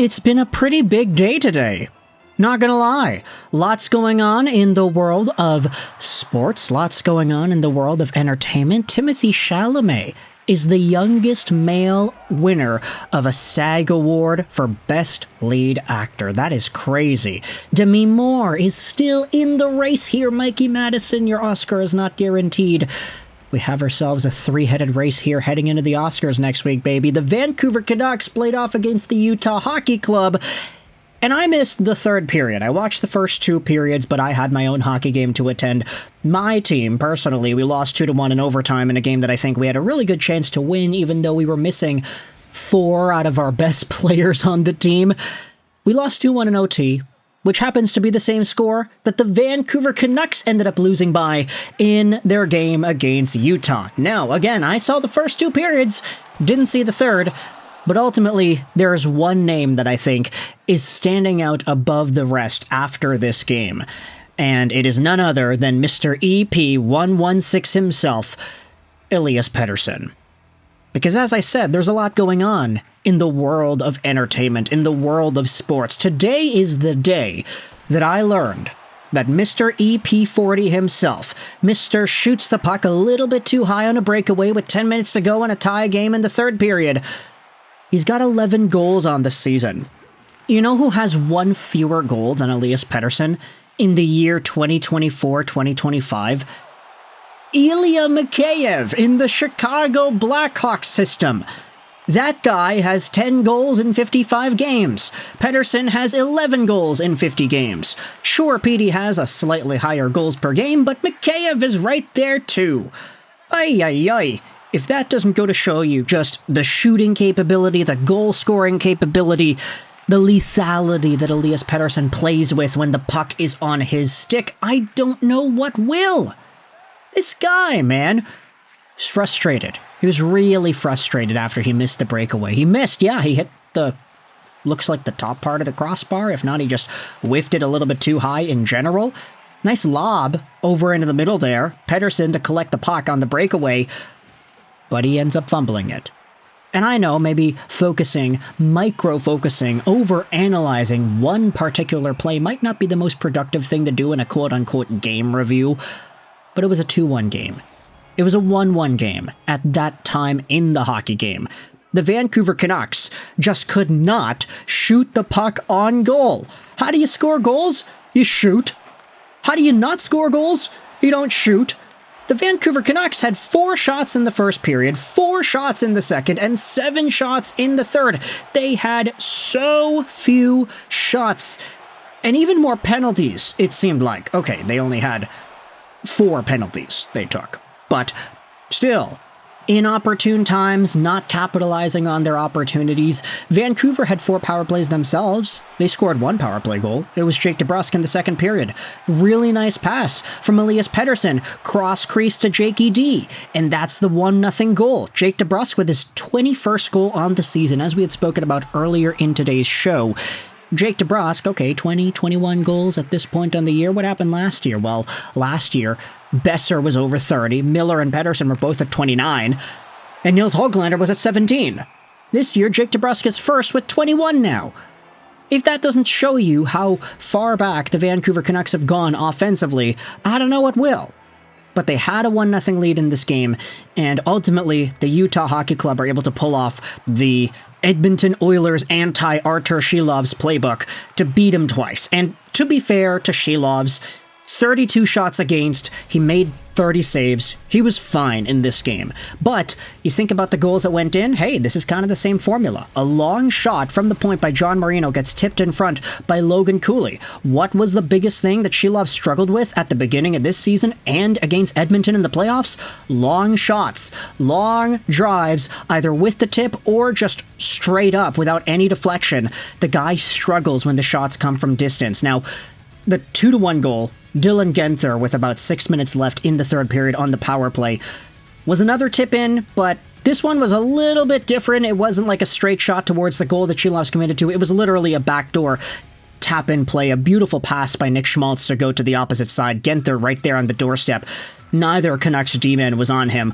It's been a pretty big day today. Not gonna lie. Lots going on in the world of sports, lots going on in the world of entertainment. Timothée Chalamet is the youngest male winner of a SAG award for Best Lead Actor. That is crazy. Demi Moore is still in the race here. Mikey Madison, your Oscar is not guaranteed. We have ourselves a three-headed race here heading into the Oscars next week, baby. The Vancouver Canucks played off against the Utah Hockey Club, and I missed the third period. I watched the first two periods, but I had my own hockey game to attend. My team, personally, we lost 2-1 in overtime in a game that I think we had a really good chance to win, even though we were missing 4 out of our best players on the team. We lost 2-1 in OT, which happens to be the same score that the Vancouver Canucks ended up losing by in their game against Utah. Now, again, I saw the first 2 periods, didn't see the third, but ultimately, there is one name that I think is standing out above the rest after this game, and it is none other than Mr. EP116 himself, Elias Pettersson. Because as I said, there's a lot going on in the world of entertainment, in the world of sports. Today is the day that I learned that Mr. EP40 himself, Mr. shoots the puck a little bit too high on a breakaway with 10 minutes to go in a tie game in the third period. He's got 11 goals on the season. You know who has one fewer goal than Elias Pettersson in the year 2024-2025? Ilya Mikheyev in the Chicago Blackhawks system. That guy has 10 goals in 55 games. Pettersson has 11 goals in 50 games. Sure, Petey has a slightly higher goals per game, but Mikheyev is right there too. Ay, ay, ay. If that doesn't go to show you just the shooting capability, the goal-scoring capability, the lethality that Elias Pettersson plays with when the puck is on his stick, I don't know what will. This guy, man, is frustrated. He was really frustrated after he missed the breakaway. He missed, yeah, he hit the, looks like the top part of the crossbar. If not, he just whiffed it a little bit too high in general. Nice lob over into the middle there. Pettersson to collect the puck on the breakaway, but he ends up fumbling it. And I know maybe micro-focusing, over-analyzing one particular play might not be the most productive thing to do in a quote-unquote game review, but it was a 2-1 game. It was a 1-1 game at that time in the hockey game. The Vancouver Canucks just could not shoot the puck on goal. How do you score goals? You shoot. How do you not score goals? You don't shoot. The Vancouver Canucks had 4 shots in the first period, 4 shots in the second, and 7 shots in the third. They had so few shots, and even more penalties, it seemed like. Okay, they only had 4 penalties they took, but still, inopportune times, not capitalizing on their opportunities. Vancouver had 4 power plays themselves. They scored 1 power play goal. It was Jake DeBrusk in the second period. Really nice pass from Elias Pettersson, cross crease to Jakey D, and that's the 1-0 goal. Jake DeBrusk with his 21st goal on the season, as we had spoken about earlier in today's show. Jake DeBrusk, okay, 21 goals at this point on the year. What happened last year? Well, last year, Besser was over 30, Miller and Pettersson were both at 29, and Nils Höglander was at 17. This year, Jake DeBrusk is first with 21 now. If that doesn't show you how far back the Vancouver Canucks have gone offensively, I don't know what will. But they had a 1-0 lead in this game, and ultimately, the Utah Hockey Club are able to pull off the Edmonton Oilers anti-Arturs Silovs playbook to beat him twice. And to be fair to Silovs, 32 shots against, he made 30 saves. He was fine in this game. But you think about the goals that went in, hey, this is kind of the same formula. A long shot from the point by John Marino gets tipped in front by Logan Cooley. What was the biggest thing that Silovs struggled with at the beginning of this season and against Edmonton in the playoffs? Long shots, long drives, either with the tip or just straight up without any deflection. The guy struggles when the shots come from distance. Now, the 2-1 goal, Dylan Guenther with about 6 minutes left in the third period on the power play, was another tip in, but this one was a little bit different. It wasn't like a straight shot towards the goal that Silovs committed to. It was literally a backdoor tap-in play, a beautiful pass by Nick Schmaltz to go to the opposite side. Guenther right there on the doorstep. Neither Canucks D-man was on him.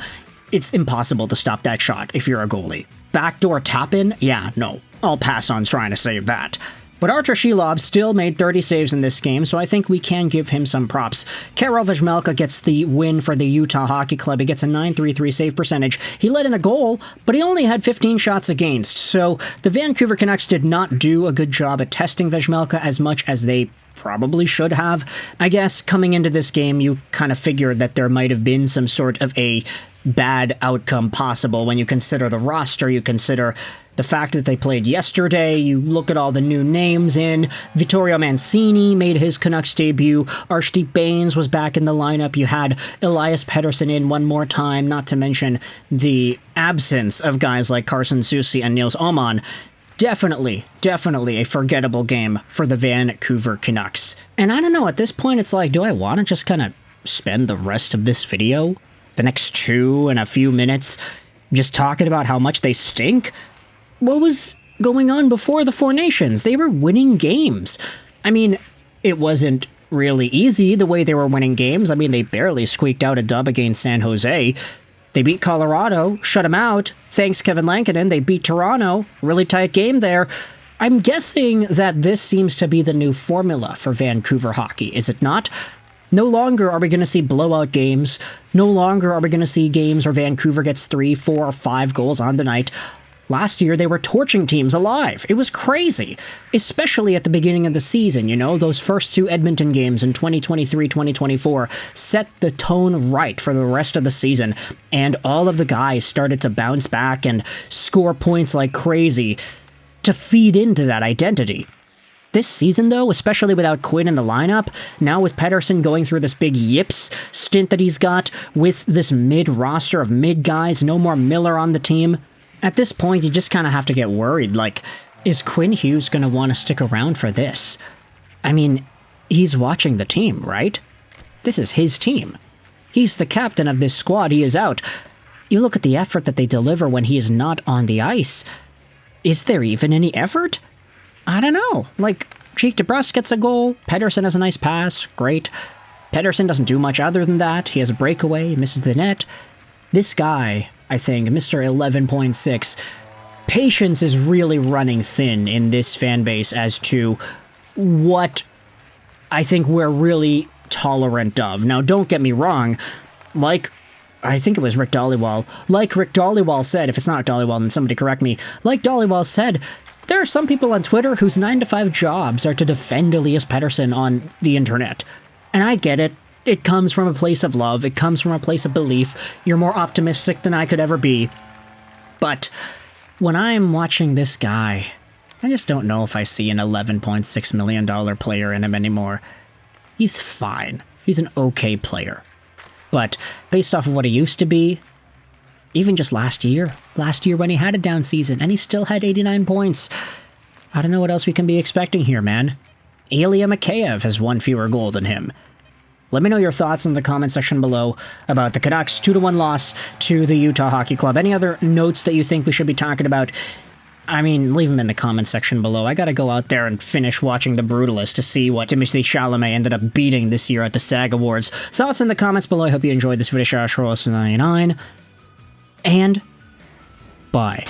It's impossible to stop that shot if you're a goalie. Backdoor tap-in? Yeah, no. I'll pass on trying to save that. But Arturs Silovs still made 30 saves in this game, so I think we can give him some props. Karel Vejmelka gets the win for the Utah Hockey Club. He gets a .933 save percentage. He let in a goal, but he only had 15 shots against, so the Vancouver Canucks did not do a good job at testing Vejmelka as much as they probably should have. I guess coming into this game, you kind of figured that there might have been some sort of a bad outcome possible when you consider the roster, you consider the fact that they played yesterday, you look at all the new names in. Vittorio Mancini made his Canucks debut. Arshdeep Bains was back in the lineup. You had Elias Pettersson in one more time, not to mention the absence of guys like Carson Soucy and Nils Åman. Definitely a forgettable game for the Vancouver Canucks. And I don't know, at this point it's like, do I want to just kind of spend the rest of this video, the next 2 and a few minutes, just talking about how much they stink? What was going on before the Four Nations? They were winning games. I mean, it wasn't really easy the way they were winning games. I mean, they barely squeaked out a dub against San Jose. They beat Colorado, shut them out. Thanks, Kevin Lankinen. They beat Toronto. Really tight game there. I'm guessing that this seems to be the new formula for Vancouver hockey, is it not? No longer are we going to see blowout games. No longer are we going to see games where Vancouver gets 3, 4, or 5 goals on the night. Last year, they were torching teams alive. It was crazy, especially at the beginning of the season. You know, those first 2 Edmonton games in 2023-2024 set the tone right for the rest of the season, and all of the guys started to bounce back and score points like crazy to feed into that identity. This season, though, especially without Quinn in the lineup, now with Pettersson going through this big yips stint that he's got, with this mid-roster of mid-guys, no more Miller on the team, at this point, you just kind of have to get worried, like, is Quinn Hughes going to want to stick around for this? I mean, he's watching the team, right? This is his team. He's the captain of this squad. He is out. You look at the effort that they deliver when he is not on the ice. Is there even any effort? I don't know. Like, Jake DeBrusk gets a goal. Pettersson has a nice pass. Great. Pettersson doesn't do much other than that. He has a breakaway. He misses the net. This guy, I think, Mr. 11.6, patience is really running thin in this fan base as to what I think we're really tolerant of. Now, don't get me wrong, like, I think it was Rick Dhaliwal, like Rick Dhaliwal said, if it's not Dhaliwal, then somebody correct me, like Dhaliwal said, there are some people on Twitter whose 9-to-5 jobs are to defend Elias Pettersson on the internet. And I get it. It comes from a place of love. It comes from a place of belief. You're more optimistic than I could ever be. But when I'm watching this guy, I just don't know if I see an $11.6 million player in him anymore. He's fine. He's an okay player. But based off of what he used to be, even just last year when he had a down season and he still had 89 points, I don't know what else we can be expecting here, man. Ilya Mikheyev has 1 fewer goal than him. Let me know your thoughts in the comment section below about the Canucks' 2-1 loss to the Utah Hockey Club. Any other notes that you think we should be talking about? I mean, leave them in the comment section below. I gotta go out there and finish watching The Brutalist to see what Timothée Chalamet ended up beating this year at the SAG Awards. Thoughts in the comments below. I hope you enjoyed this video. 99. And bye.